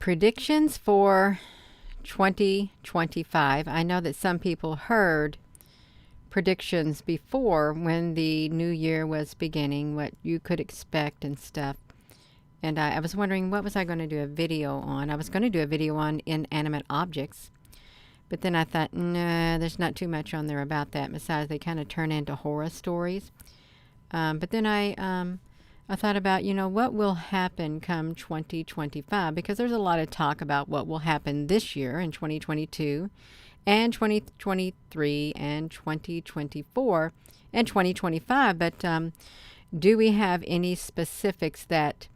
predictions for 2025. I know that some people heard predictions before when the new year was beginning, what you could expect and stuff. And I was wondering, what was I going to do a video on? I was going to do a video on inanimate objects. But then I thought, nah, there's not too much on there about that. Besides, they kind of turn into horror stories. But then I thought about, what will happen come 2025? Because there's a lot of talk about what will happen this year in 2022 and 2023 and 2024 and 2025. But do we have any specifics that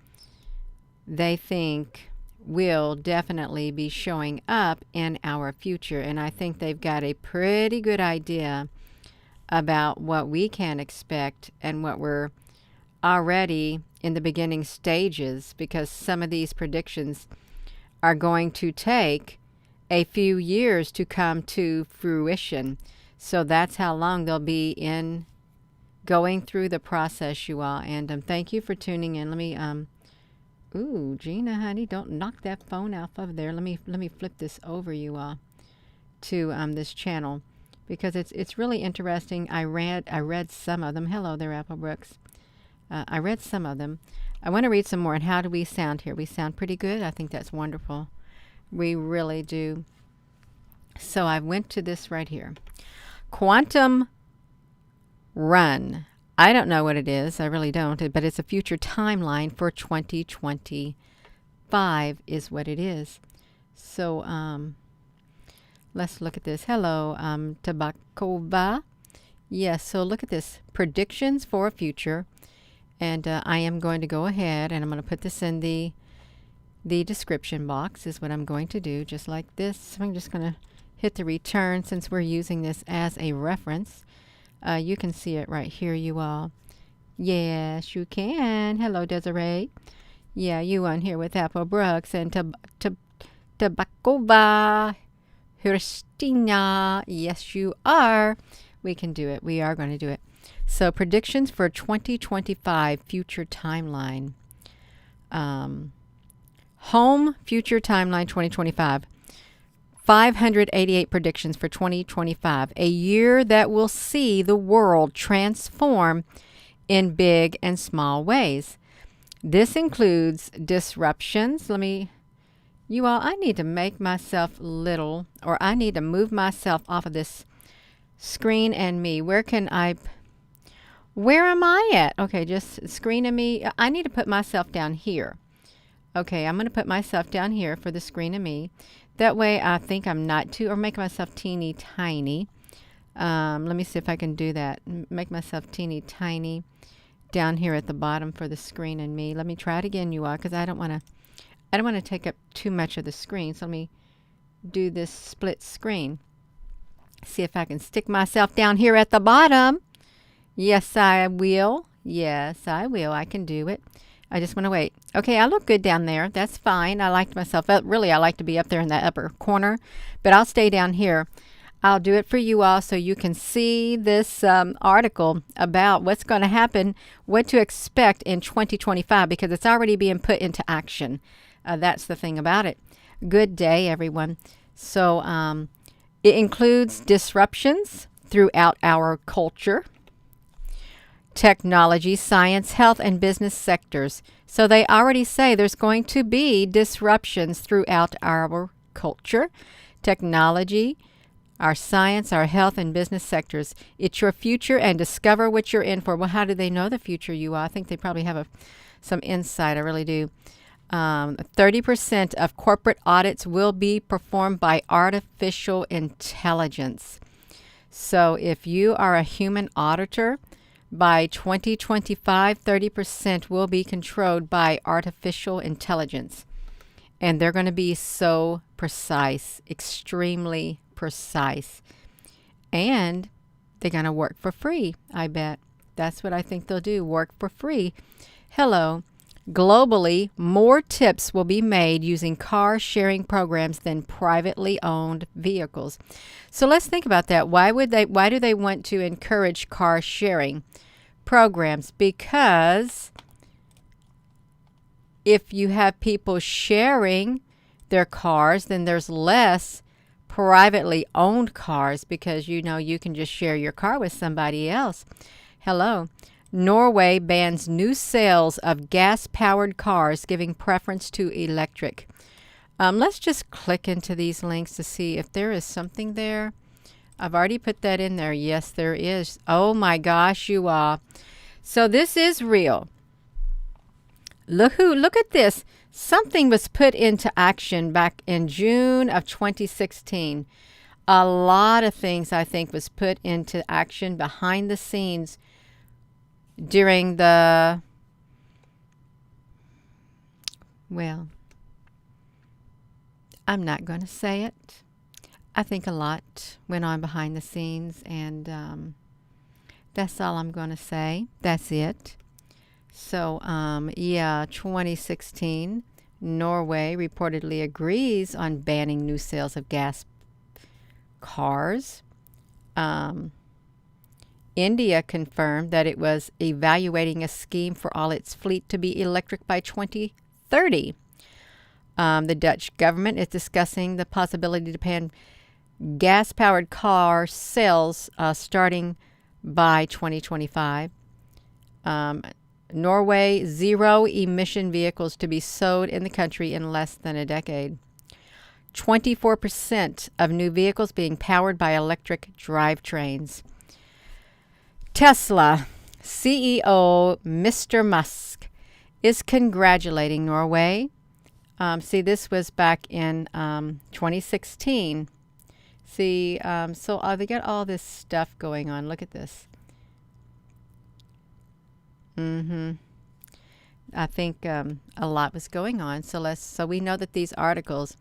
they think will definitely be showing up in our future? And I think they've got a pretty good idea about what we can expect and what we're already in the beginning stages, because some of these predictions are going to take a few years to come to fruition. So that's how long they'll be in going through the process, you all. And thank you for tuning in. Let me ooh, Gina, honey, don't knock that phone off of there. Let me flip this over, you all, to this channel, because it's really interesting. I read some of them. Hello there, Apple Brooks. I read some of them. I want to read some more. And how do we sound here? We sound pretty good. I think that's wonderful. We really do. So I went to this right here. Quantum Run. I don't know what it is. I really don't. But it's a future timeline for 2025 is what it is. So let's look at this. Hello, Tabakova. Yes, so look at this. Predictions for a future. And I am going to go ahead and I'm going to put this in the description box is what I'm going to do, just like this. So I'm just going to hit the return since we're using this as a reference. You can see it right here, you all. Yes, you can. Hello, Desiree. Yeah, you on here with Apple Brooks and Tabakova, Hristina. Yes, you are. We can do it. We are going to do it. So predictions for 2025 future timeline. Home future timeline 2025. 588 predictions for 2025, a year that will see the world transform in big and small ways. This includes disruptions. You all, I need to make myself little, or I need to move myself off of this screen and me. Where am I at? Okay, just screen and me. I need to put myself down here. Okay, I'm going to put myself down here for the screen and me. That way I think I'm not too, or make myself teeny tiny. Let me see if I can do that. Make myself teeny tiny down here at the bottom for the screen and me. Let me try it again, you all, because I don't want to take up too much of the screen. So let me do this split screen. See if I can stick myself down here at the bottom. Yes, I will. Yes, I will. I can do it. I just want to wait. Okay, I look good down there. That's fine. I liked myself. Really, I like to be up there in that upper corner, but I'll stay down here. I'll do it for you all so you can see this article about what's going to happen, what to expect in 2025, because it's already being put into action. That's the thing about it. Good day, everyone. So it includes disruptions throughout our culture, technology, science, health, and business sectors. So they already say there's going to be disruptions throughout our culture, technology, our science, our health, and business sectors. It's your future and discover what you're in for. Well, how do they know the future, you all? I think they probably have some insight. I really do. 30% of corporate audits will be performed by artificial intelligence. So if you are a human auditor, by 2025, 30% will be controlled by artificial intelligence. And they're going to be so precise, extremely precise. And they're going to work for free, I bet. That's what I think they'll do, work for free. Hello. Globally, more tips will be made using car sharing programs than privately owned vehicles. So let's think about that. Why do they want to encourage car sharing programs? Because if you have people sharing their cars, then there's less privately owned cars because you can just share your car with somebody else. Hello. Norway bans new sales of gas-powered cars, giving preference to electric. Let's just click into these links to see if there is something there. I've already put that in there. Yes, there is. Oh my gosh, you all. So this is real. Look at this. Something was put into action back in June of 2016. A lot of things, I think, was put into action behind the scenes during the, well, I'm not going to say it. I think a lot went on behind the scenes, and that's all I'm going to say. That's it. So, 2016, Norway reportedly agrees on banning new sales of gas cars. India confirmed that it was evaluating a scheme for all its fleet to be electric by 2030. The Dutch government is discussing the possibility to ban gas-powered car sales starting by 2025. Norway, zero-emission vehicles to be sold in the country in less than a decade. 24% of new vehicles being powered by electric drivetrains. Tesla CEO Mr. Musk is congratulating Norway. See, this was back in 2016. See, so they got all this stuff going on. Look at this. I think a lot was going on. So we know that these articles,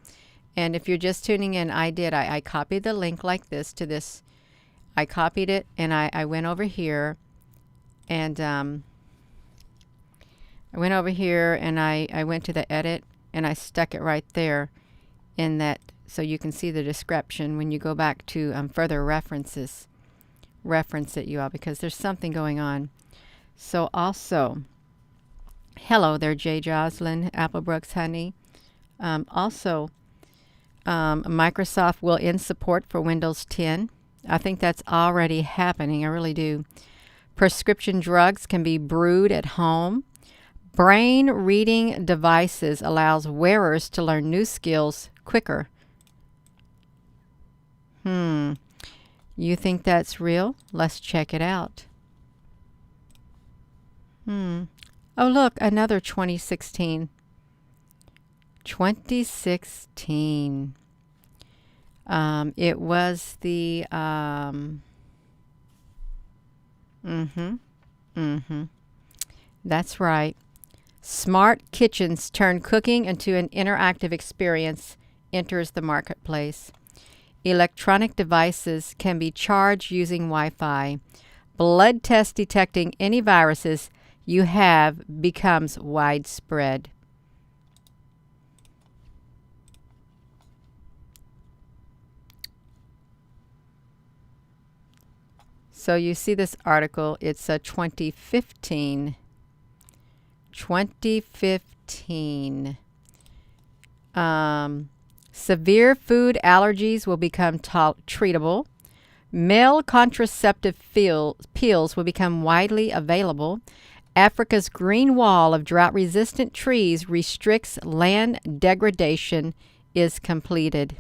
and if you're just tuning in, I copied the link like this to this. I copied it and I went over here and I went to the edit and I stuck it right there in that, so you can see the description when you go back to further references. Reference it, you all, because there's something going on. So also, hello there, Jay Joslin, Applebrooks, honey. Microsoft will end support for Windows 10. I think that's already happening. I really do. Prescription drugs can be brewed at home. Brain reading devices allows wearers to learn new skills quicker. You think that's real? Let's check it out. Oh, look, another 2016. 2016. It was the, that's right. Smart kitchens turn cooking into an interactive experience enters the marketplace. Electronic devices can be charged using Wi-Fi. Blood test detecting any viruses you have becomes widespread. So you see this article, it's a 2015. 2015. Severe food allergies will become treatable. Male contraceptive pills will become widely available. Africa's green wall of drought-resistant trees restricts land degradation is completed.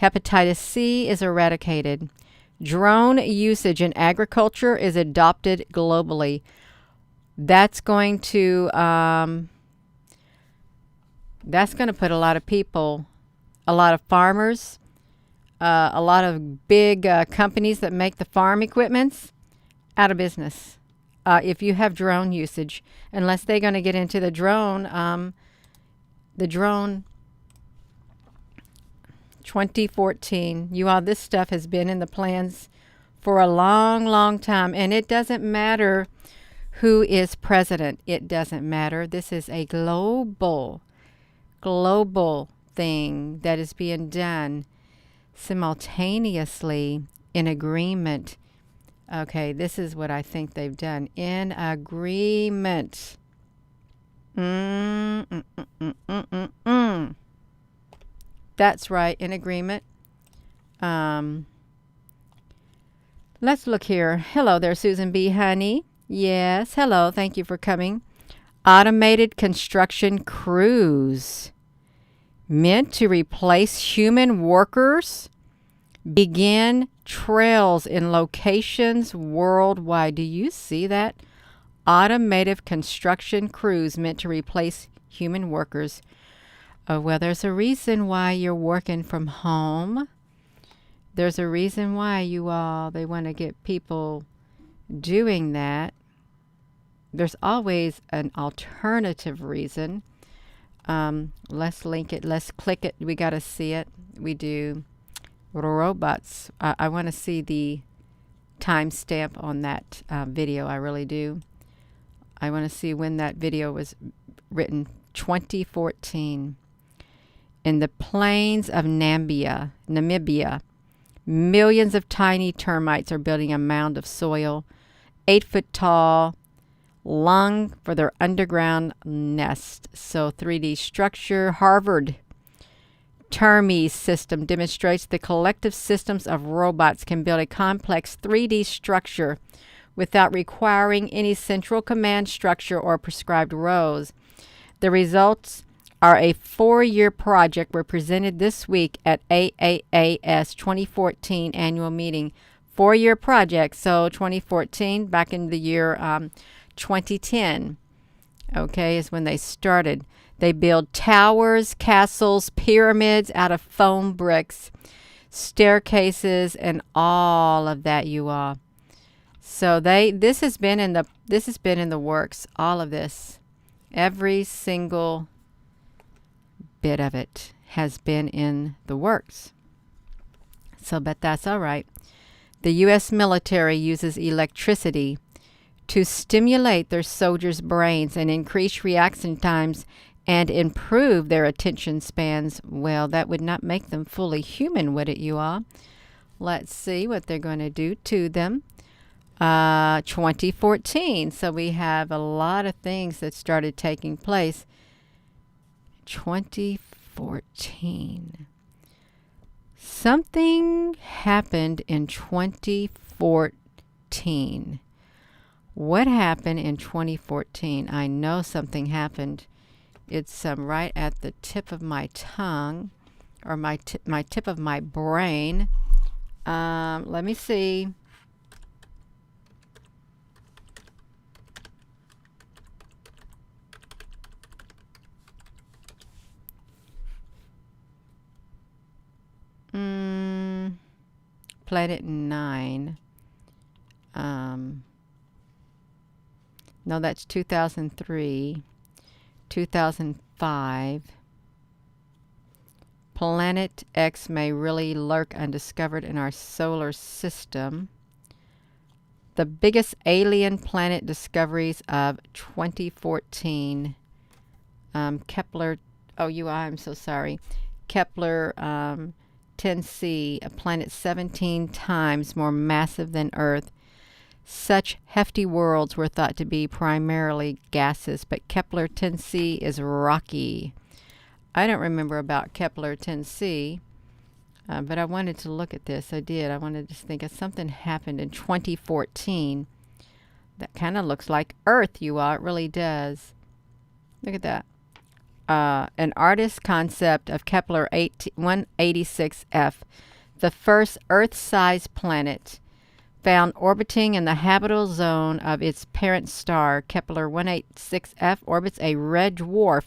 Hepatitis C is eradicated. Drone usage in agriculture is adopted globally. That's going to put a lot of people, a lot of farmers, a lot of big companies that make the farm equipments out of business. If you have drone usage, unless they're going to get into the drone 2014. You all, this stuff has been in the plans for a long, long time, and it doesn't matter who is president. It doesn't matter. This is a global thing that is being done simultaneously in agreement. Okay, this is what I think they've done. In agreement. That's right, in agreement. Um, let's look here. Hello there, Susan B. Honey. Yes, hello. Thank you for coming. Automated construction crews meant to replace human workers begin trails in locations worldwide. Do you see that? Automated construction crews meant to replace human workers. Oh, well, there's a reason why you're working from home. There's a reason why they want to get people doing that. There's always an alternative reason. Let's link it. Let's click it. We got to see it. We do. Robots. I want to see the timestamp on that video. I really do. I want to see when that video was written. 2014. In the plains of Namibia, millions of tiny termites are building a mound of soil, 8 foot tall, long for their underground nest. So 3D structure. Harvard Termes system demonstrates the collective systems of robots can build a complex 3D structure without requiring any central command structure or prescribed rows. The results are a 4-year project were presented this week at AAAS 2014 annual meeting. 4-year project, so 2014, back in the year 2010, okay, is when they started. They build towers, castles, pyramids out of foam bricks, staircases, and all of that, you all. So this has been in the works, all of this. Every single bit of it has been in the works. So, but that's all right. The U.S. military uses electricity to stimulate their soldiers' brains and increase reaction times and improve their attention spans. Well, that would not make them fully human, would it, you all? Let's see what they're going to do to them. 2014. So we have a lot of things that started taking place. 2014. Something happened in 2014. What happened in 2014? I know something happened. It's right at the tip of my tongue, or my tip of my brain. Let me see. Planet 9. No, that's 2003. 2005. Planet X may really lurk undiscovered in our solar system. The biggest alien planet discoveries of 2014. Kepler. Oh, I'm so sorry. Kepler 10c, a planet 17 times more massive than Earth. Such hefty worlds were thought to be primarily gases, but Kepler 10c is rocky. I don't remember about Kepler 10c, but I wanted to look at this. I did. I wanted to think of something happened in 2014 that kind of looks like Earth, you all. It really does. Look at that. An artist's concept of Kepler 186f, the first Earth-sized planet, found orbiting in the habitable zone of its parent star. Kepler 186f orbits a red dwarf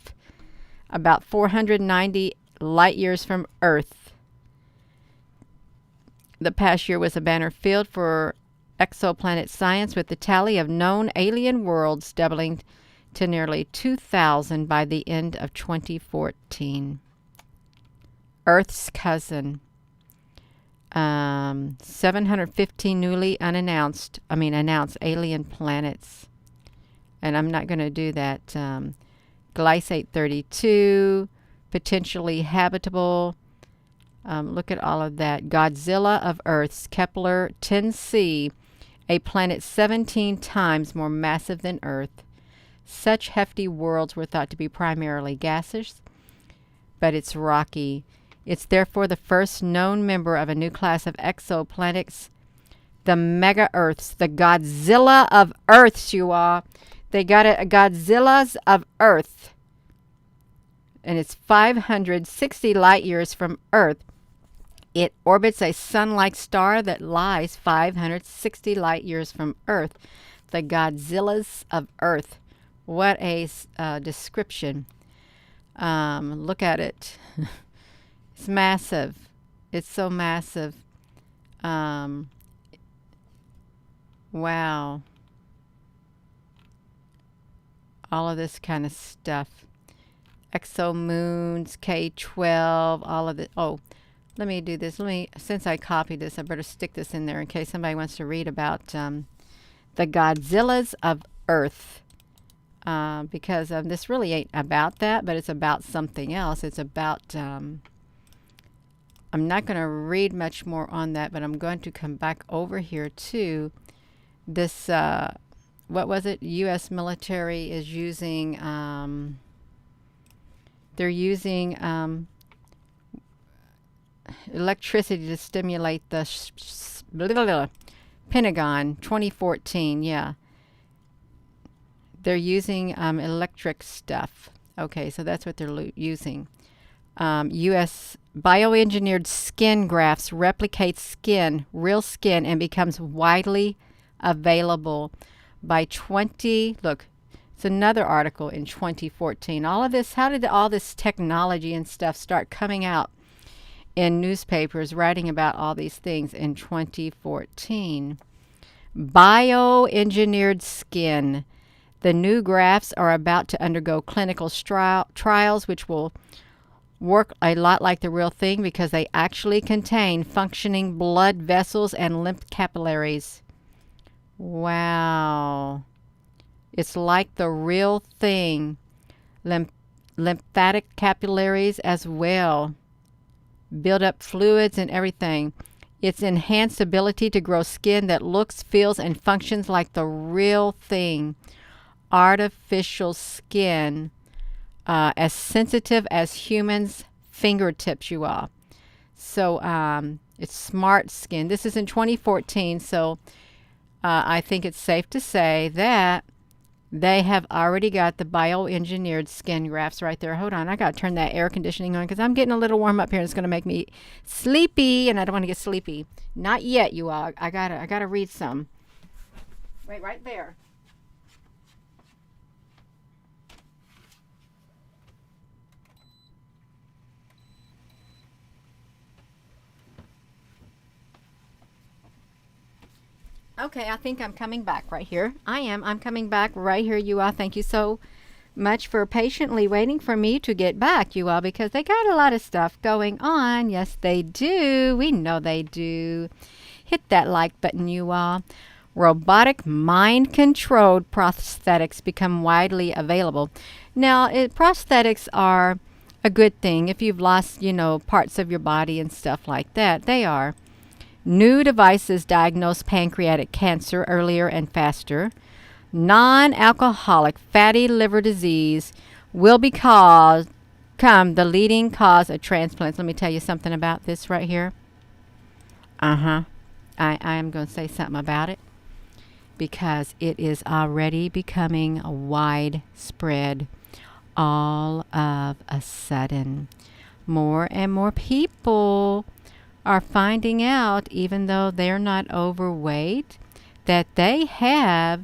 about 490 light years from Earth. The past year was a banner field for exoplanet science, with the tally of known alien worlds doubling to nearly 2,000 by the end of 2014. Earth's cousin. 715 newly announced alien planets. And I'm not going to do that. Glycate 32, potentially habitable. Look at all of that. Godzilla of Earths, Kepler 10c, a planet 17 times more massive than Earth. Such hefty worlds were thought to be primarily gaseous, but it's rocky. It's therefore the first known member of a new class of exoplanets, the mega Earths, the Godzilla of Earths, you all. They got it, Godzillas of Earth. And it's 560 light years from Earth. It orbits a sun-like star that lies 560 light years from Earth. The Godzillas of Earth. What a description. Look at it. It's massive. It's so massive. Wow. All of this kind of stuff. Exomoons, K12, all of it. Oh, let me do this. Since I copied this, I better stick this in there in case somebody wants to read about the Godzillas of Earth. Because this really ain't about that, but it's about something else. It's about, I'm not going to read much more on that, but I'm going to come back over here to this, what was it? U.S. military is using, they're using electricity to stimulate the Pentagon, 2014, yeah. They're using electric stuff. Okay, so that's what they're using. U.S. bioengineered skin grafts replicate skin, real skin, and becomes widely available by look, it's another article in 2014. All of this, how did all this technology and stuff start coming out in newspapers writing about all these things in 2014? Bioengineered skin. The new grafts are about to undergo clinical trials, which will work a lot like the real thing because they actually contain functioning blood vessels and lymph capillaries. Wow. It's like the real thing. Lymphatic capillaries as well. Build up fluids and everything. Its enhanced ability to grow skin that looks, feels, and functions like the real thing. Artificial skin, as sensitive as humans' fingertips, you all. So it's smart skin. This is in 2014, so I think it's safe to say that they have already got the bioengineered skin grafts right there. Hold on, I got to turn that air conditioning on because I'm getting a little warm up here and it's going to make me sleepy, and I don't want to get sleepy. Not yet, you all. I gotta read some. Wait, right there. Okay, I think I'm coming back right here. I am. I'm coming back right here, you all. Thank you so much for patiently waiting for me to get back, you all, because they got a lot of stuff going on. Yes, they do. We know they do. Hit that like button, you all. Robotic mind-controlled prosthetics become widely available. Now, prosthetics are a good thing. If you've lost, parts of your body and stuff like that, they are. New devices diagnose pancreatic cancer earlier and faster. Non-alcoholic fatty liver disease will become the leading cause of transplants. Let me tell you something about this right here. I am going to say something about it because it is already becoming widespread all of a sudden. More and more people are finding out, even though they're not overweight, that they have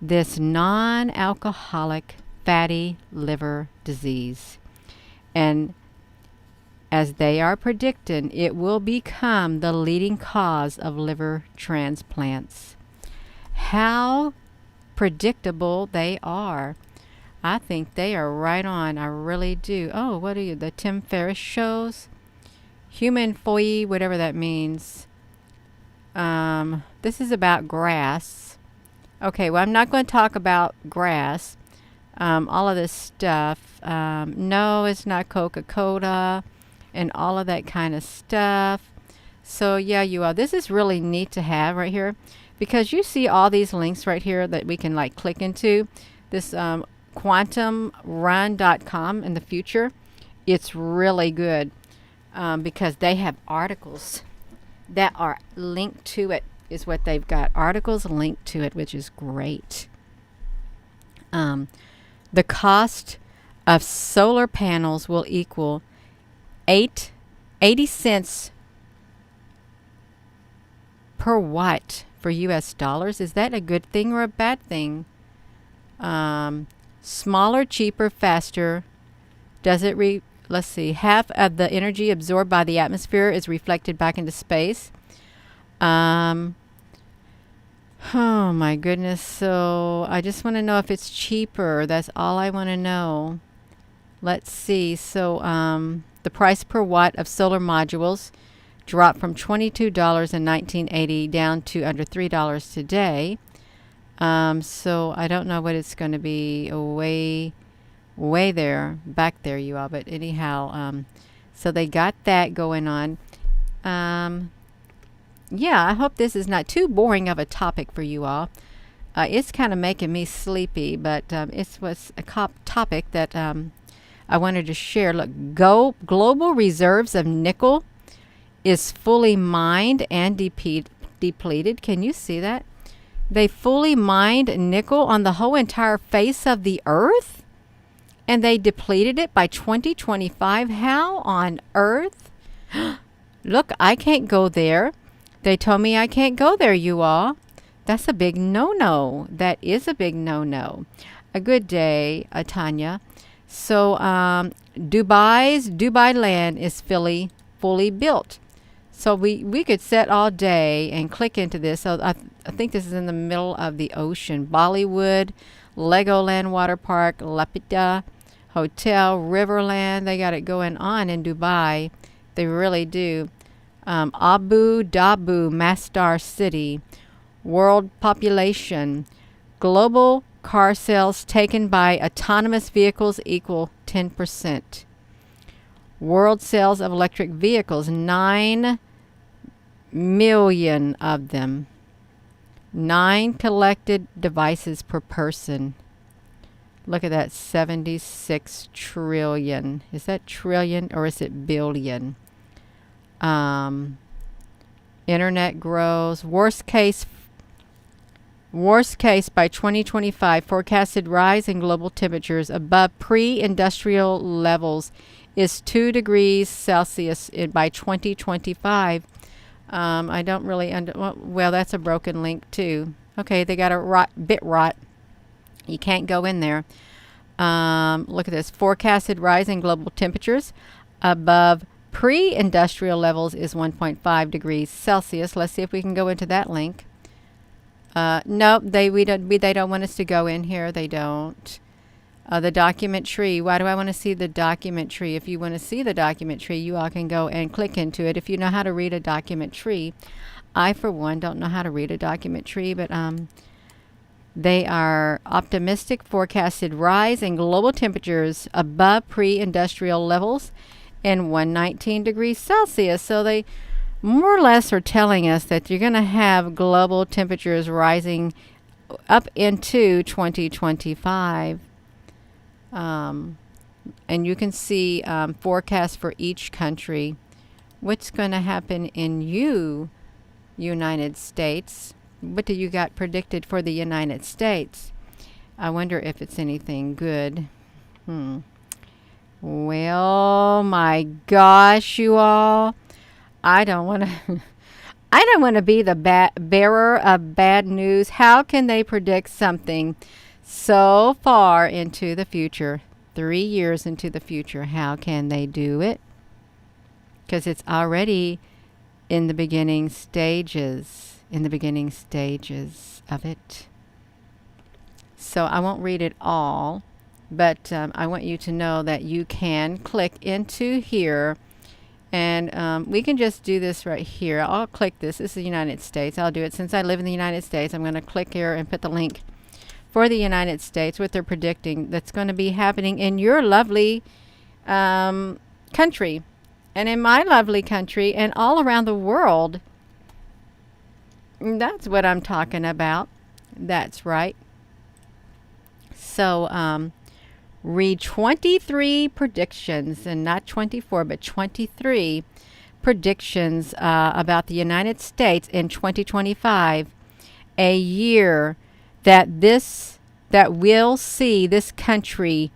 this non-alcoholic fatty liver disease. And as they are predicting, it will become the leading cause of liver transplants. How predictable they are. I think they are right on. I really do. Oh, what are you? The Tim Ferriss shows? Human foie, whatever that means. This is about grass. Okay, well, I'm not going to talk about grass. All of this stuff. No, it's not Coca-Cola and all of that kind of stuff. So, yeah, you all. This is really neat to have right here because you see all these links right here that we can, click into. This quantumrun.com in the future. It's really good. because they have articles that are linked to it, is what they've got. Articles linked to it, which is great. The cost of solar panels will equal 80 cents per watt for US dollars. Is that a good thing or a bad thing? Smaller, cheaper, faster. Does it let's see, half of the energy absorbed by the atmosphere is reflected back into space. Oh my goodness. So I just want to know if it's cheaper. That's all I want to know. Let's see. So the price per watt of solar modules dropped from $22 in 1980 down to under $3 today. So I don't know what it's going to be way there, back there, you all. But anyhow, so they got that going on. Yeah, I hope this is not too boring of a topic for you all. It's kind of making me sleepy, but it was a topic that I wanted to share. Look, global reserves of nickel is fully mined and depleted. Can you see that? They fully mined nickel on the whole entire face of the earth, and they depleted it by 2025. How on earth? Look, I can't go there. They told me I can't go there, you all. That's a big no-no. That is a big no-no. A good day, Tanya. So Dubai land is fully built. So we could sit all day and click into this. So I think this is in the middle of the ocean. Bollywood, Legoland Water Park, Lapita Hotel, Riverland. They got it going on in Dubai. They really do. Abu Dhabi, Masdar City, world population, global car sales taken by autonomous vehicles equal 10%. World sales of electric vehicles, 9 million of them. 9 collected devices per person. Look at that, 76 trillion. Is that trillion or is it billion? Internet grows. Worst case by 2025, forecasted rise in global temperatures above pre-industrial levels is 2 degrees Celsius by 2025. I don't really well, that's a broken link too. Okay, they got a bit rot. You can't go in there. Look at this. Forecasted rise in global temperatures above pre-industrial levels is 1.5 degrees Celsius. Let's see if we can go into that link. Nope, they don't want us to go in here. They don't. The document tree. Why do I want to see the document tree? If you want to see the document tree, you all can go and click into it. If you know how to read a document tree, I for one don't know how to read a document tree, but they are optimistic forecasted rise in global temperatures above pre-industrial levels in 119 degrees Celsius. So they more or less are telling us that you're going to have global temperatures rising up into 2025. And you can see forecasts for each country. What's going to happen in United States? What do you got predicted for the United States? I wonder if it's anything good. Well, my gosh, you all. I don't want to be the bearer of bad news. How can they predict something so far into the future? 3 years into the future. How can they do it? Because it's already in the beginning stages. In the beginning stages of it. So I won't read it all, but I want you to know that you can click into here, and we can just do this right here. I'll click this. This is the United States. I'll do it since I live in the United States. I'm going to click here and put the link for the United States, what they're predicting that's going to be happening in your lovely country, and in my lovely country, and all around the world. That's what I'm talking about. That's right. So read 23 predictions, and not 24, but 23 predictions about the United States in 2025, a year that will see this country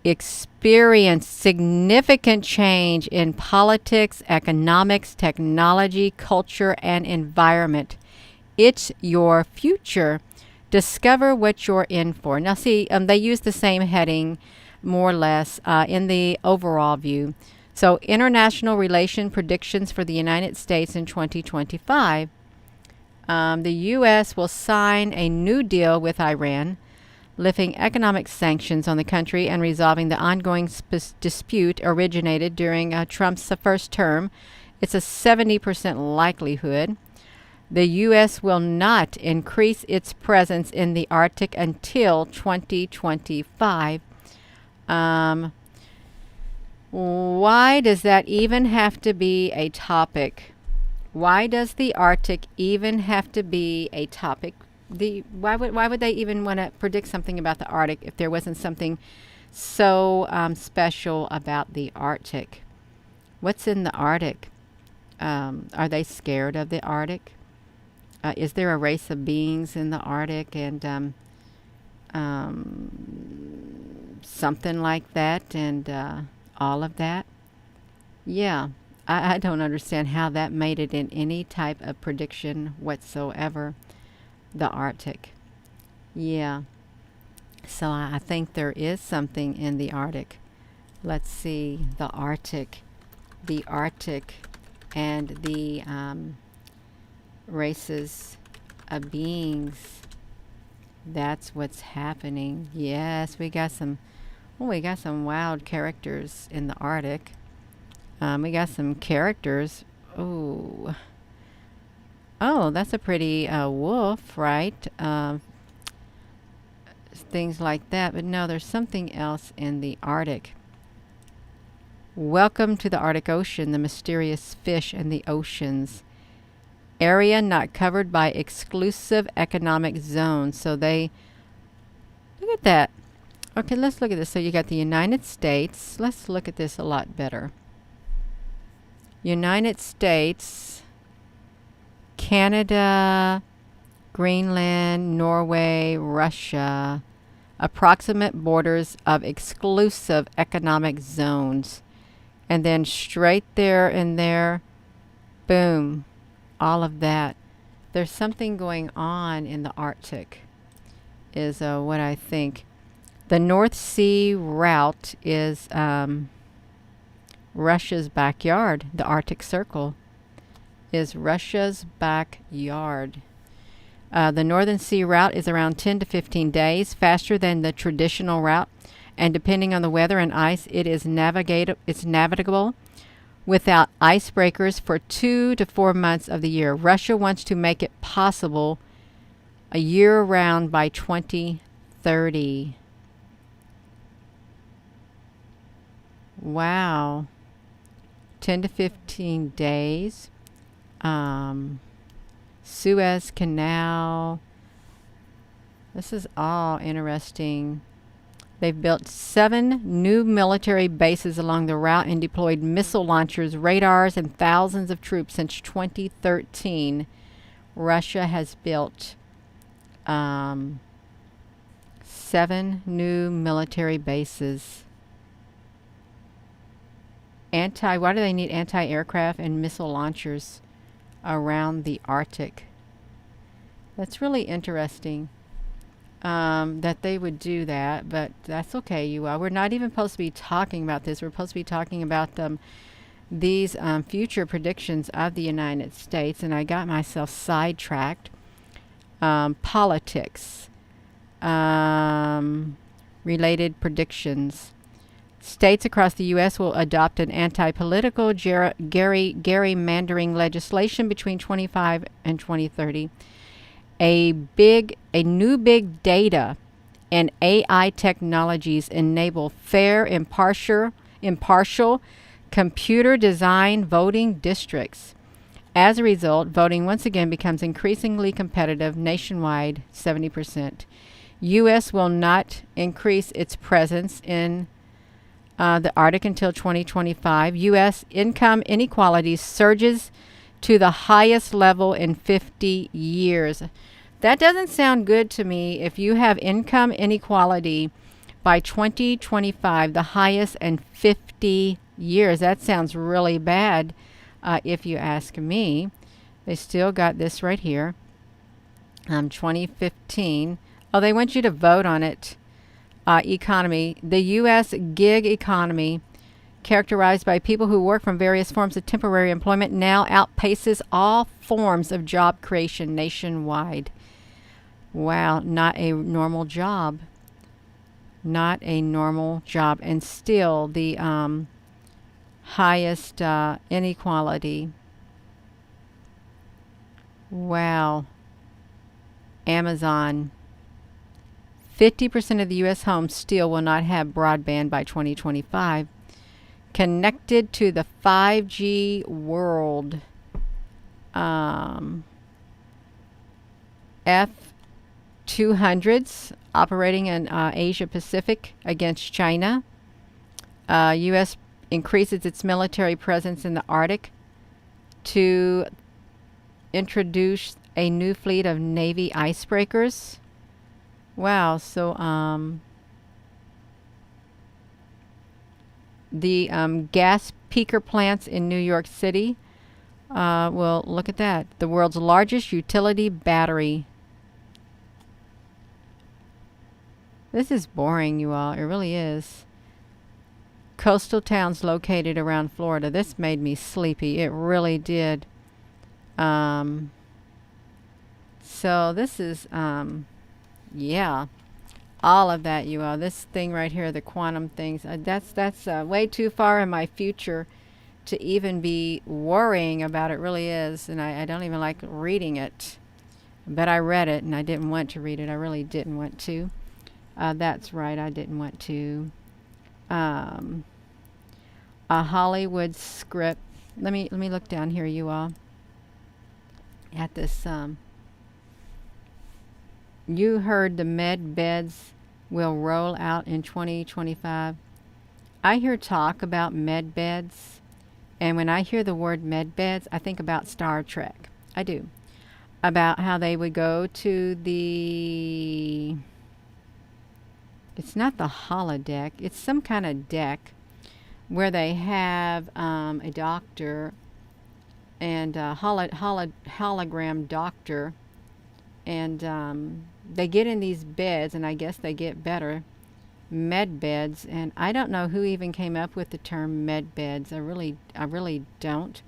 experience significant change in politics, economics, technology, culture, and environment. It's your future. Discover what you're in for. Now, see, they use the same heading, more or less, in the overall view. So, international relation predictions for the United States in 2025. The U.S. will sign a new deal with Iran, lifting economic sanctions on the country and resolving the ongoing dispute originated during Trump's first term. It's a 70% likelihood. The U.S. will not increase its presence in the Arctic until 2025. Why does that even have to be a topic? Why does the Arctic even have to be a topic? Why would they even want to predict something about the Arctic if there wasn't something so special about the Arctic? What's in the Arctic? Are they scared of the Arctic? Is there a race of beings in the Arctic, and something like that, and all of that? Yeah, I don't understand how that made it in any type of prediction whatsoever. The Arctic. Yeah. So I think there is something in the Arctic. Let's see. The Arctic. The Arctic and the races of beings. That's what's happening. Yes, we got some wild characters in the Arctic. We got some characters. Oh, that's a pretty wolf, right? Things like that. But no, there's something else in the Arctic. Welcome to the Arctic Ocean, the mysterious fish in the oceans. Area not covered by exclusive economic zones. So they, look at that. Okay, let's look at this. So you got the United States. Let's look at this a lot better. United States, Canada, Greenland, Norway, Russia, approximate borders of exclusive economic zones. And then straight there and there, boom, all of that. There's something going on in the Arctic, is what I think. The North Sea route is Russia's backyard. The Arctic Circle is Russia's backyard. The Northern Sea route is around 10 to 15 days, faster than the traditional route, and depending on the weather and ice, it's navigable without icebreakers for 2 to 4 months of the year. Russia wants to make it possible a year-round by 2030. Wow. 10 to 15 days. Suez Canal. This is all interesting. They've built 7 new military bases along the route and deployed missile launchers, radars, and thousands of troops since 2013. Russia has built 7 new military bases. Why do they need anti-aircraft and missile launchers around the Arctic? That's really interesting. That they would do that, but that's okay, you all. We're not even supposed to be talking about this. We're supposed to be talking about these future predictions of the United States, and I got myself sidetracked. Politics. Related predictions. States across the U.S. will adopt an anti-political gerrymandering legislation between 25 and 2030. A new big data and AI technologies enable fair, impartial computer design voting districts. As a result, voting once again becomes increasingly competitive nationwide, 70%. U.S. will not increase its presence in the Arctic until 2025. U.S. income inequality surges to the highest level in 50 years. That doesn't sound good to me. If you have income inequality by 2025, the highest in 50 years, that sounds really bad if you ask me. They still got this right here. 2015. Oh, they want you to vote on it. Economy. The U.S. gig economy, characterized by people who work from various forms of temporary employment, now outpaces all forms of job creation nationwide. Wow, not a normal job. Not a normal job. And still the highest inequality. Wow. Amazon. 50% of the U.S. homes still will not have broadband by 2025. Connected to the 5G world. F-200s operating in Asia Pacific against China. U.S. increases its military presence in the Arctic to introduce a new fleet of Navy icebreakers. Wow, so the gas peaker plants in New York City, well, look at that. The world's largest utility battery. This is boring, you all. It really is. Coastal towns located around Florida. This made me sleepy. It really did. So this is, yeah, all of that, you all. This thing right here, the quantum things, that's way too far in my future to even be worrying about. It really is, and I don't even like reading it. But I read it, and I didn't want to read it. I really didn't want to. That's right, I didn't want to. A Hollywood script. Let me look down here, you all, at this. You heard the med beds will roll out in 2025. I hear talk about med beds, and when I hear the word med beds, I think about Star Trek. I do. About how they would go to the, it's not the holodeck, it's some kind of deck where they have a doctor and a hologram doctor, and they get in these beds, and I guess they get better med beds. And I don't know who even came up with the term med beds. I really don't.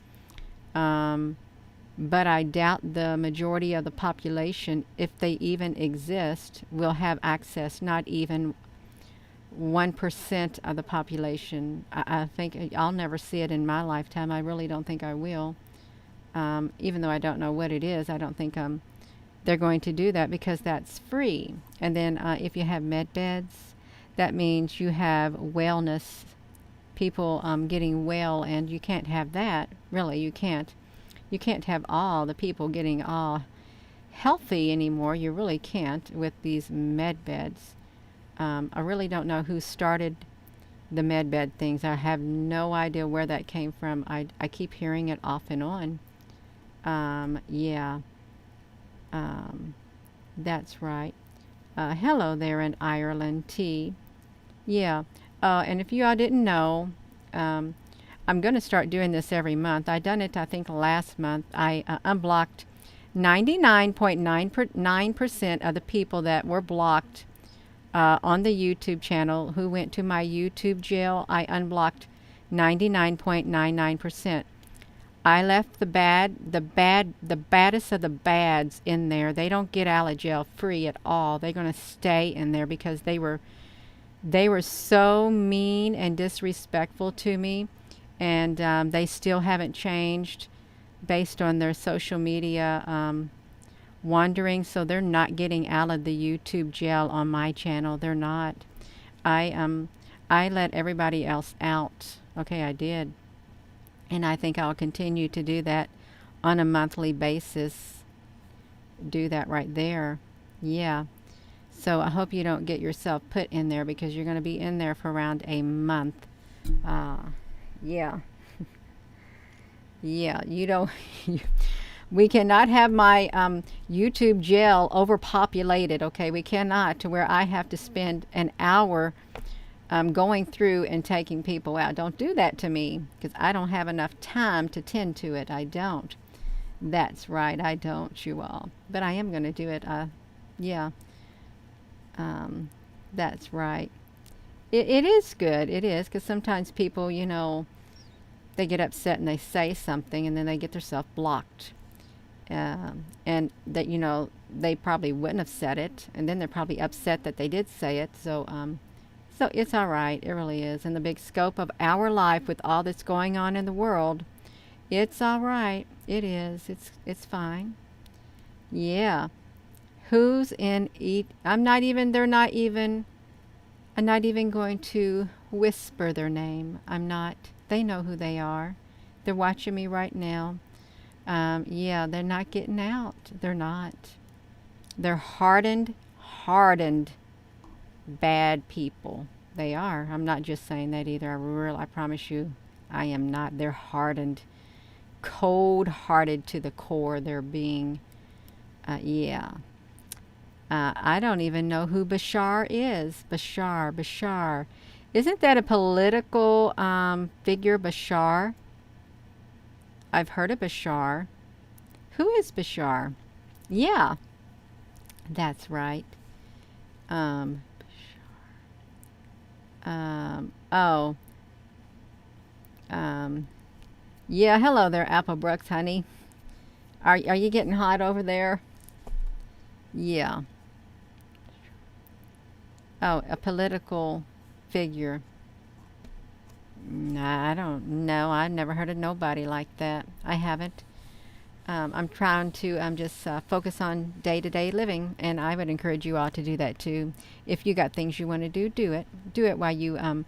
But I doubt the majority of the population, if they even exist, will have access. Not even 1% of the population. I think I'll never see it in my lifetime. I really don't think I will. Even though I don't know what it is, I don't think they're going to do that, because that's free. And then if you have med beds, that means you have wellness, people getting well, and you can't have that. Really, you can't. You can't have all the people getting all healthy anymore. You really can't with these med beds. I really don't know who started the med bed things. I have no idea where that came from. I keep hearing it off and on. Yeah. That's right. Hello there in Ireland, T. Yeah. And if you all didn't know, I'm going to start doing this every month. I done it, I think, last month. I unblocked 99.9% of the people that were blocked on the YouTube channel who went to my YouTube jail. I unblocked 99.99%. I left the baddest of the bads in there. They don't get out of jail free at all. They're going to stay in there because they were so mean and disrespectful to me, and they still haven't changed based on their social media wandering. So they're not getting out of the YouTube jail on my channel. They're not. I let everybody else out. Okay, I did. And I think I'll continue to do that on a monthly basis. Do that right there. Yeah. So I hope you don't get yourself put in there because you're going to be in there for around a month. Uh, yeah. Yeah, you don't. We cannot have my YouTube jail overpopulated, okay? We cannot, to where I have to spend an hour going through and taking people out. Don't do that to me because I don't have enough time to tend to it. I don't. That's right, I don't, you all. But I am going to do it. Yeah, that's right. It is good. It is because sometimes people, they get upset and they say something and then they get themselves blocked. And that, they probably wouldn't have said it. And then they're probably upset that they did say it. So it's all right. It really is. In the big scope of our life with all that's going on in the world, it's all right. It is. It's fine. Yeah. Who's in eat? I'm not even going to whisper their name. I'm not. They know who they are. They're watching me right now. Yeah, they're not getting out. They're not. They're hardened, bad people. They are. I'm not just saying that either. I promise you, I am not. They're hardened, cold-hearted to the core. They're being, yeah. I don't even know who Bashar is. Bashar. Isn't that a political figure, Bashar? I've heard of Bashar. Who is Bashar? Yeah, that's right. Um, oh, yeah, hello there, Apple Brooks, honey. Are you getting hot over there? Yeah. Oh, a political figure. Nah, I don't know. I've never heard of nobody like that. I haven't. I'm trying to just focus on day-to-day living, and I would encourage you all to do that too. If you got things you want to do, do it. Do it while you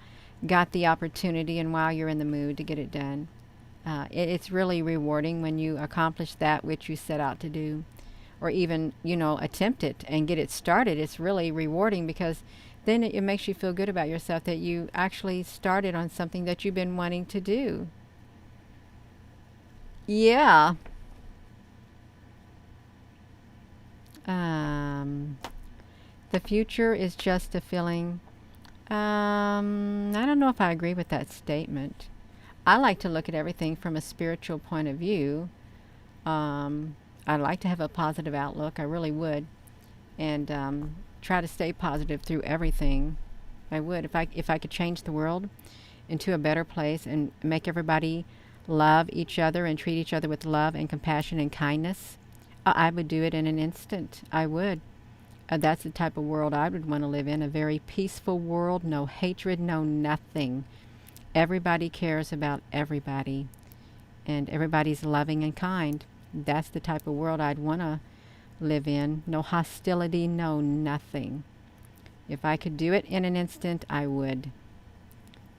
got the opportunity and while you're in the mood to get it done. It's really rewarding when you accomplish that which you set out to do, or even attempt it and get it started. It's really rewarding because then it makes you feel good about yourself that you actually started on something that you've been wanting to do. Yeah. The future is just a feeling. I don't know if I agree with that statement. I like to look at everything from a spiritual point of view. I like to have a positive outlook. I really would, and try to stay positive through everything. I would if I could change the world into a better place and make everybody love each other and treat each other with love and compassion and kindness. I would do it in an instant. I would. That's the type of world I would want to live in, a very peaceful world, no hatred, no nothing. Everybody cares about everybody, and everybody's loving and kind. That's the type of world I'd want to live in. No hostility, no nothing. If I could do it in an instant, I would.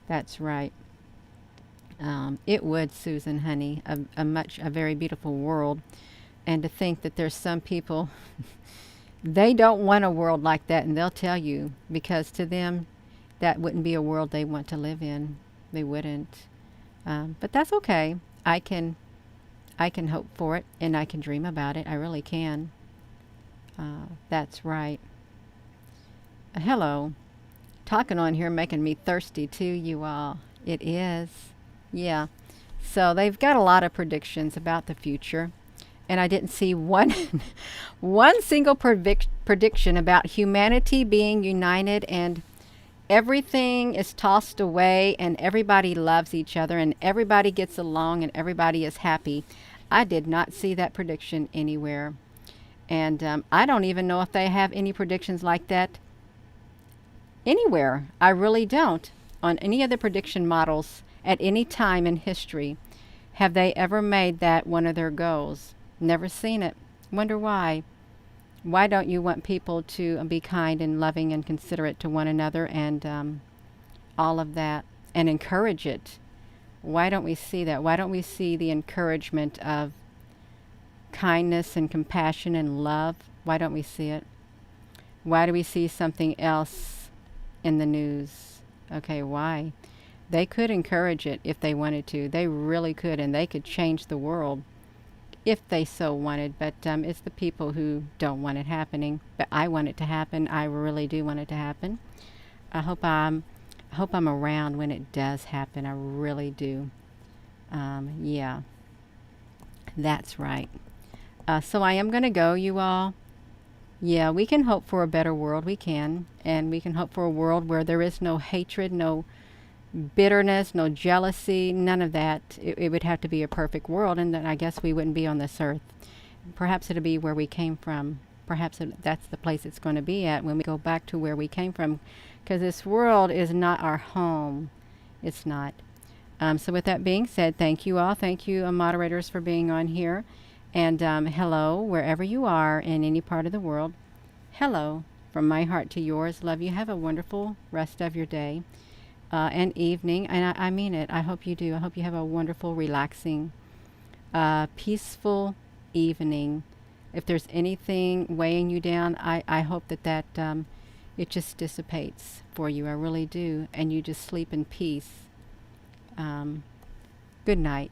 That's right. It would, Susan, honey, a very beautiful world. And to think that there's some people, they don't want a world like that, and they'll tell you, because to them, that wouldn't be a world they want to live in. They wouldn't. But that's okay. I can hope for it, and I can dream about it. I really can. That's right. Hello. Talking on here making me thirsty too, you all. It is. Yeah. So they've got a lot of predictions about the future. And I didn't see one single prediction about humanity being united and everything is tossed away and everybody loves each other and everybody gets along and everybody is happy. I did not see that prediction anywhere. And I don't even know if they have any predictions like that anywhere. I really don't. On any of the prediction models at any time in history, have they ever made that one of their goals? Never seen it. Wonder why. Why don't you want people to be kind and loving and considerate to one another and all of that and encourage it? Why don't we see that? Why don't we see the encouragement of kindness and compassion and love? Why don't we see it? Why do we see something else in the news? Okay, why? They could encourage it if they wanted to. They really could, and they could change the world if they so wanted. But it's the people who don't want it happening. But I want it to happen. I really do want it to happen. I hope I'm, I hope I'm around when it does happen. I really do. Yeah, that's right. So I am going to go, you all. Yeah, we can hope for a better world. We can. And we can hope for a world where there is no hatred, no bitterness, no jealousy, none of that. It would have to be a perfect world, and then I guess we wouldn't be on this earth. Perhaps it'll be where we came from. Perhaps that's the place it's going to be at when we go back to where we came from, because this world is not our home. It's not. So with that being said, thank you all. Thank you, moderators, for being on here. And hello, wherever you are in any part of the world. Hello, from my heart to yours. Love you. Have a wonderful rest of your day and evening. And I mean it. I hope you do. I hope you have a wonderful, relaxing, peaceful evening. If there's anything weighing you down, I hope that it just dissipates for you. I really do. And you just sleep in peace. Good night.